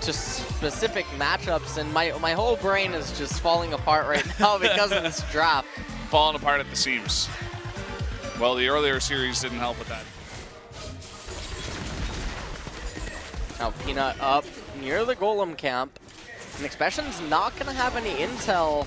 to specific matchups, and my whole brain is just falling apart right now because of this draft. Falling apart at the seams. Well, the earlier series didn't help with that. Now Peanut up near the Golem camp. And Expression's not going to have any intel.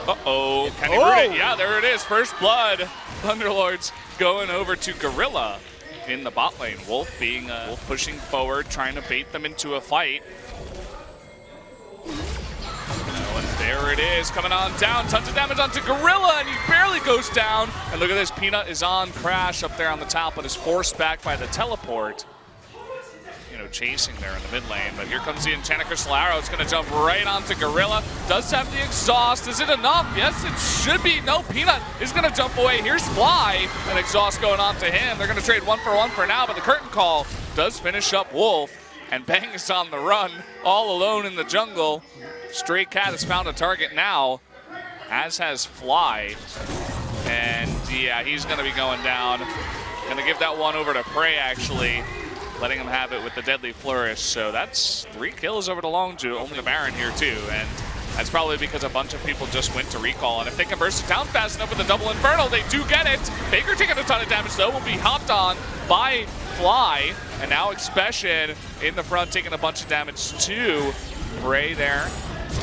Uh-oh, can he root it? Yeah, there it is, first blood. Thunderlords going over to Gorilla in the bot lane. Wolf being Wolf pushing forward, trying to bait them into a fight. And there it is, coming on down. Tons of damage onto Gorilla, and he barely goes down. And look at this, Peanut is on Crash up there on the top, but is forced back by the teleport. You know, chasing there in the mid lane, but here comes the Enchanted Crystal Arrow. It's going to jump right onto Gorilla. Does have the exhaust. Is it enough? Yes, it should be. No, Peanut is going to jump away. Here's Fly, and exhaust going on to him. They're going to trade 1-for-1 for now, but the curtain call does finish up Wolf, and Bang is on the run, all alone in the jungle. Stray Cat has found a target now, as has Fly, and yeah, he's going to be going down. Going to give that one over to Prey, actually, letting him have it with the Deadly Flourish. So that's 3 kills over to Longzhu, only a Baron here too, and that's probably because a bunch of people just went to recall, and if they can burst it down fast enough with the double Infernal, they do get it. Faker taking a ton of damage though, will be hopped on by Fly, and now Expression in the front taking a bunch of damage too. Prey there.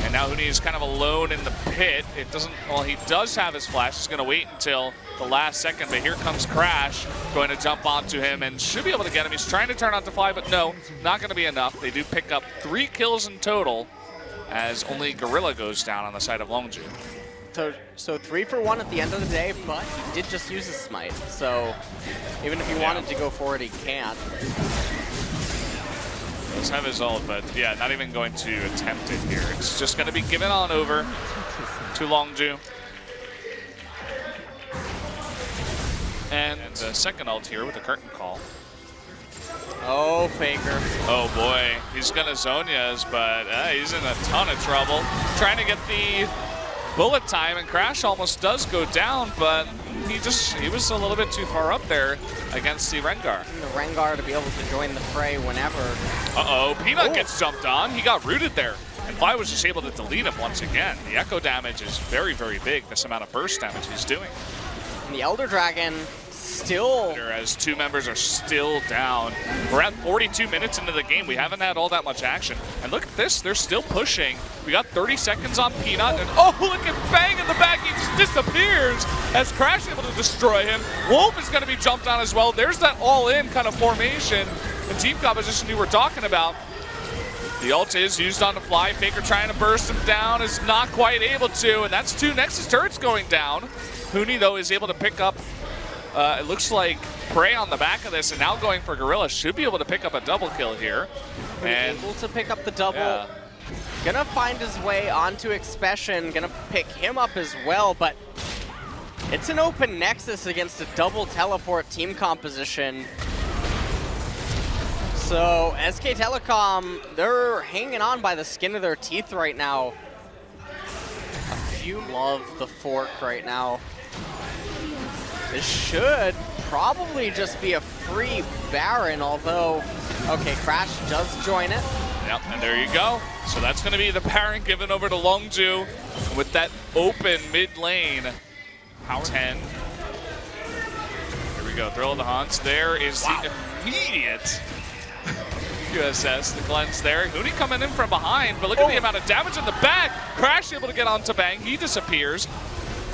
And now Huni is kind of alone in the pit. It doesn't, well, he does have his flash. He's going to wait until the last second, but here comes Crash, going to jump onto him and should be able to get him. He's trying to turn on to Fly, but no, not going to be enough. They do pick up 3 kills in total, as only Gorilla goes down on the side of Longzhu. So 3-for-1 at the end of the day, but he did just use his smite. So even if he wanted to go for it, he can't. Does have his ult, but yeah, not even going to attempt it here. It's just going to be given on over to Longzhu. And the second ult here with a curtain call. Oh, Faker. Oh boy, he's gonna Zhonya's, but he's in a ton of trouble. Trying to get the bullet time, and Crash almost does go down, but he was a little bit too far up there against the Rengar. And the Rengar to be able to join the fray whenever. Uh-oh, Peanut gets jumped on. He got rooted there. And Fly was just able to delete him once again. The echo damage is very, very big, this amount of burst damage he's doing. And the Elder Dragon still... As 2 members are still down. We're at 42 minutes into the game. We haven't had all that much action. And look at this, they're still pushing. We got 30 seconds on Peanut, and oh, look at Bang in the back. He just disappears as Crash is able to destroy him. Wolf is going to be jumped on as well. There's that all-in kind of formation, the team composition you were talking about. The ult is used on the Fly. Faker trying to burst him down, is not quite able to, and that's 2 Nexus turrets going down. Huni, though, is able to pick up, it looks like Prey on the back of this, and now going for Gorilla. Should be able to pick up a double kill here. And able to pick up the double. Yeah. Gonna find his way onto Expression, gonna pick him up as well, but it's an open Nexus against a double teleport team composition. So SK Telecom, they're hanging on by the skin of their teeth right now. A few love the fork right now. This should probably just be a free Baron, although, okay, Crash does join it. Yep, and there you go. So that's going to be the Baron given over to Longzhu with that open mid lane. Power 10. Here we go, Thrill of the Haunts. There is the immediate USS, the cleanse there. Huni coming in from behind, but look at the amount of damage in the back. Crash able to get onto Bang, he disappears.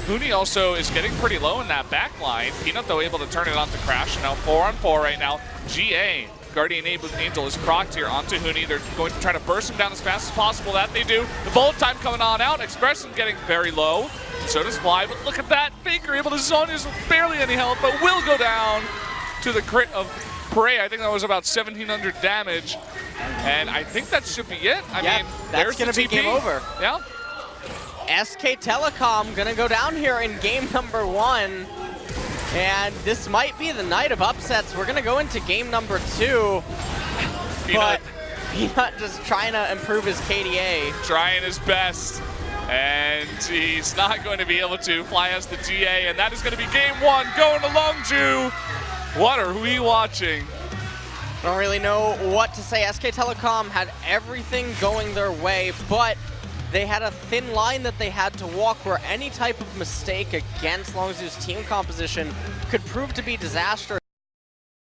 Huni also is getting pretty low in that back line. Peanut, though, able to turn it onto Crash. Now 4-on-4 right now. GA, Guardian Angel, is procced here onto Huni. They're going to try to burst him down as fast as possible. That they do. The bullet time coming on out. Expression getting very low. So does Fly, but look at that. Faker able to zone his with barely any health, but will go down to the crit of Prey. I think that was about 1,700 damage. And I think that should be it. I mean, that's going to be game over. Yeah. SK Telecom gonna go down here in game number 1, and this might be the night of upsets. We're gonna go into game number 2, but Peanut just trying to improve his KDA. Trying his best, and he's not going to be able to. Fly has the GA, and that is going to be game 1 going to Longzhu. What are we watching? Don't really know what to say. SK Telecom had everything going their way, but they had a thin line that they had to walk where any type of mistake against Longzhu's team composition could prove to be disastrous.